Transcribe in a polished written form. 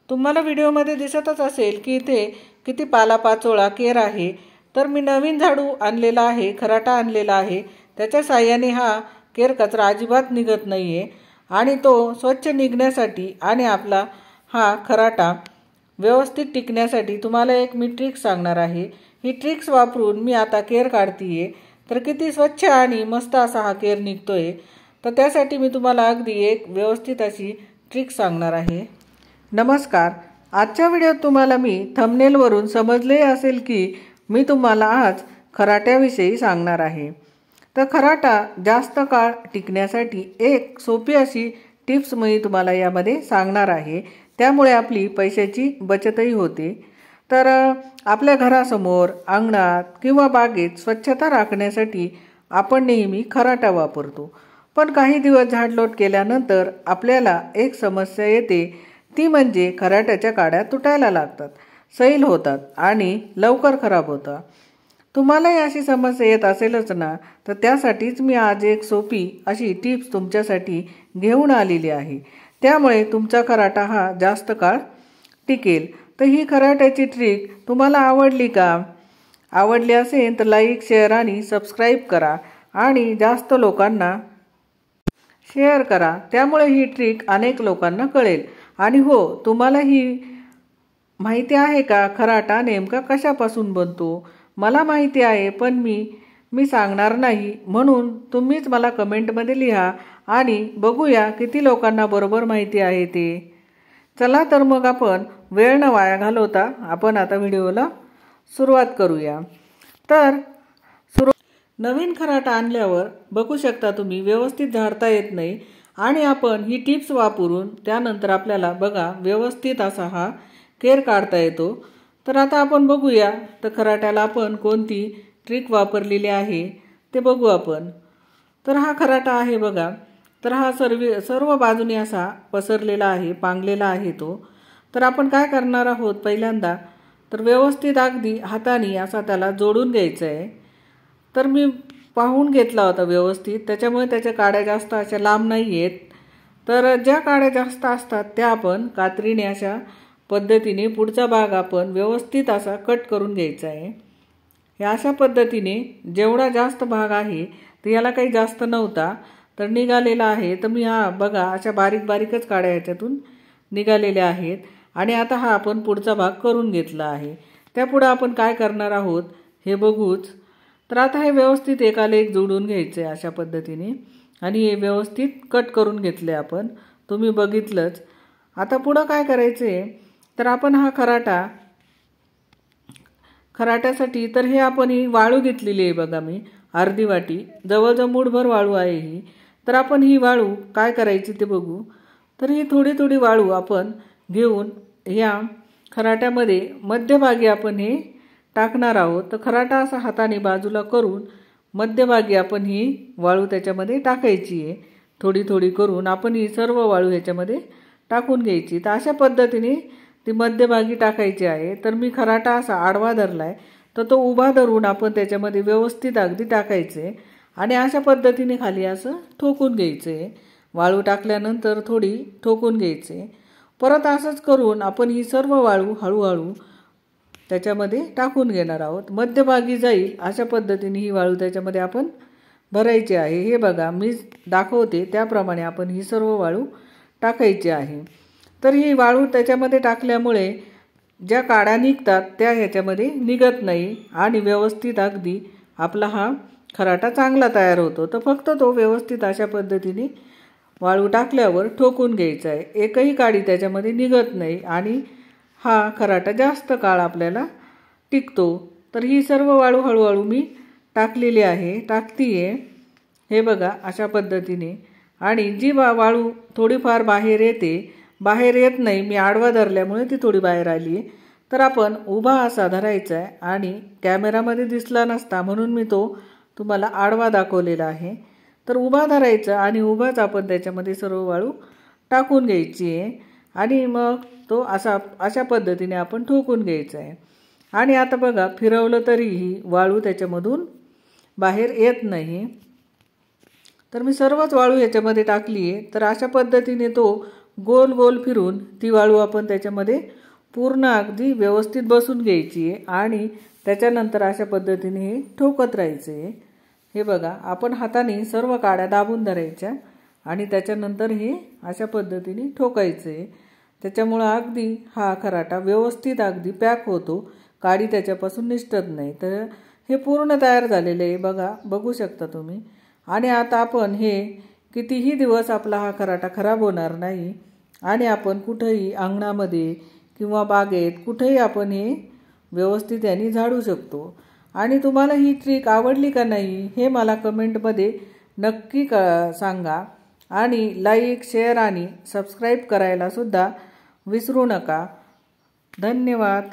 तुम्हाला व्हिडिओमध्ये दिसतच असेल की इथे किती पालापाचोळा केर आहे। तर मी नवीन झाडू आणलेला आहे, खराटा आणलेला आहे। त्याच्या साहाय्याने हा केर कचरा अजिबात निघत नाहीये आणि तो स्वच्छ निघण्यासाठी आणि आपला हा खराटा व्यवस्थित टिकण्यासाठी तुम्हाला एक मी ट्रिक सांगणार आहे। ही ट्रिक्स वापरून मी आता केर काढतीये, तर किती स्वच्छ आणि मस्त असा हा केर निघतोय। तर त्यासाठी मी तुम्हाला अगदी एक व्यवस्थित अशी ट्रिक सांगणार आहे। नमस्कार, आजच्या व्हिडिओत तुम्हाला मी थंबनेलवरून समजले असेल की मी तुम्हाला आज खराट्याविषयी सांगणार आहे। तर खराटा जास्त काळ टिकण्यासाठी एक सोपी अशी टिप्स मी तुम्हाला यामध्ये सांगणार आहे। त्यामुळे आपली पैशाची बचतही होते। तर आपल्या घरासमोर, अंगणात किंवा बागेत स्वच्छता राखण्यासाठी आपण नेहमी खराटा वापरतो। पण काही दिवस झाडलोट केल्यानंतर आपल्याला एक समस्या येते, ती म्हणजे खराट्याच्या काड्या तुटायला लागतात, सैल होतात आणि लवकर खराब होतात। तुम्हालाही अशी समस्या येत असेलच ना, तर त्यासाठीच मी आज एक सोपी अशी टिप्स तुमच्यासाठी घेऊन आलेली आहे। त्यामुळे तुमचा खराटा हा जास्त काळ टिकेल। तर ही खराट्याची ट्रिक तुम्हाला आवडली का? आवडली असेल तर लाईक, शेअर आणि सबस्क्राईब करा आणि जास्त लोकांना शेअर करा। त्यामुळे ही ट्रिक अनेक लोकांना कळेल। आणि हो, तुम्हाला ही माहिती आहे का खराटा नेमका कशापासून बनतो? मला माहिती आहे, पण मी सांगणार नाही, म्हणून तुम्हीच मला कमेंटमध्ये लिहा आणि बघूया किती लोकांना बरोबर माहिती आहे ते। चला तर मग आपण वेळ न वाया घालवता आपण आता व्हिडिओला सुरुवात करूया। तर नवीन खराटा आणल्यावर बघू शकता तुम्ही व्यवस्थित झाडता येत नाही आणि आपण ही टिप्स वापरून त्यानंतर आपल्याला बघा व्यवस्थित असा हा केर काढता येतो। तर आता आपण बघूया तर खराट्याला आपण कोणती ट्रिक वापरलेली आहे ते बघू आपण। तर हा खराटा आहे बघा, तर हा सर्व बाजूने असा पसरलेला आहे, पांगलेला आहे तो। तर आपण काय करणार आहोत, पहिल्यांदा तर व्यवस्थित अगदी हाताने असा त्याला जोडून घ्यायचं आहे। तर मी पाहून घेतला होता व्यवस्थित, त्याच्यामुळे त्याच्या काड्या जास्त अशा लांब नाही आहेत। तर ज्या काड्या जास्त असतात त्या आपण कात्रीने अशा पद्धतीने पुढचा भाग आपण व्यवस्थित असा कट करून घ्यायचा आहे। या अशा पद्धतीने जेवढा जास्त भाग आहे तर याला काही जास्त नव्हता तर निघालेला आहे। तर मी हा बघा अशा बारीक बारीकच काड्या याच्यातून निघालेल्या आहेत आणि आता हा आपण पुढचा भाग करून घेतला आहे। त्यापुढे आपण काय करणार आहोत हे बघूच। तर आता हे व्यवस्थित एकाला एक जोडून घ्यायचे अशा पद्धतीने आणि हे व्यवस्थित कट करून घेतले आपण, तुम्ही बघितलंच। आता पुढे काय करायचे, तर आपण हा खराट्यासाठी तर हे आपण ही वाळू घेतलेली आहे बघा, मी अर्धी वाटी, जवळजवळ मूठभर वाळू आहे ही। तर आपण ही वाळू काय करायची ते बघू। तर ही थोडी थोडी वाळू आपण घेऊन या खराट्यामध्ये मध्यभागी आपण हे टाकणार आहोत। तर खराटा असा हाताने बाजूला करून मध्यभागी आपण ही वाळू त्याच्यामध्ये टाकायची आहे। थोडी थोडी करून आपण ही सर्व वाळू ह्याच्यामध्ये टाकून घ्यायची। तर अशा पद्धतीने ती मध्यभागी टाकायची आहे। तर मी खराटा असा आडवा धरलाय, तर तो उभा धरून आपण त्याच्यामध्ये व्यवस्थित अगदी टाकायचे आणि अशा पद्धतीने खाली असं ठोकून घ्यायचे। वाळू टाकल्यानंतर थोडी ठोकून घ्यायचे। परत असंच करून आपण ही सर्व वाळू हळूहळू त्याच्यामध्ये टाकून घेणार आहोत। मध्यभागी जाईल अशा पद्धतीने ही वाळू त्याच्यामध्ये आपण भरायची आहे। हे बघा मी दाखवते त्याप्रमाणे आपण ही सर्व वाळू टाकायची आहे। तर ही वाळू त्याच्यामध्ये टाकल्यामुळे ज्या काड्या निघतात त्या ह्याच्यामध्ये निघत नाही आणि व्यवस्थित अगदी आपला हा खराटा चांगला तयार होतो। तर फक्त तो व्यवस्थित अशा पद्धतीने वाळू टाकल्यावर ठोकून घ्यायचा आहे, एकही काडी त्याच्यामध्ये निघत नाही आणि हा खराटा जास्त काळ आपल्याला टिकतो। तर ही सर्व वाळू हळूहळू मी टाकलेली आहे, टाकतीये हे बघा अशा पद्धतीने। आणि जी वाळू थोडीफार बाहेर येत नाही, मी आडवा धरल्यामुळे ती थोडी बाहेर आली आहे। तर आपण उभा असा धरायचा आहे आणि कॅमेरामध्ये दिसला नसता म्हणून मी तो तुम्हाला आडवा दाखवलेला आहे। तर उभा धरायचा आणि उभाच आपण त्याच्यामध्ये सर्व वाळू टाकून घ्यायची आहे आणि मग तो अशा पद्धतीने आपण ठोकून घ्यायचा आहे। आणि आता बघा फिरवलं तरीही वाळू त्याच्यामधून बाहेर येत नाही। तर मी सर्वच वाळू याच्यामध्ये टाकली आहे। तर अशा पद्धतीने तो गोल गोल फिरून ती वाळू आपण त्याच्यामध्ये पूर्ण अगदी व्यवस्थित बसून घ्यायची आहे आणि त्याच्यानंतर अशा पद्धतीने हे ठोकत राहायचं आहे। हे बघा, आपण हाताने सर्व काड्या दाबून धरायच्या आणि त्याच्यानंतर हे अशा पद्धतीने ठोकायचं आहे। त्याच्यामुळं अगदी हा खराटा व्यवस्थित अगदी पॅक होतो, काडी त्याच्यापासून निसटत नाही। तर हे पूर्ण तयार झालेलं आहे बघा, बघू शकता तुम्ही। आणि आता आपण हे कितीही दिवस आपला हा खराटा खराब होणार नाही आणि आपण कुठेही अंगणामध्ये किंवा बागेत कुठेही आपण हे व्यवस्थित याने झाडू शकतो। आणि तुम्हाला ही ट्रिक आवडली का नाही हे मला कमेंटमध्ये नक्की सांगा आणि लाईक, शेअर आणि सबस्क्राईब करायला सुद्धा विसरू नका। धन्यवाद।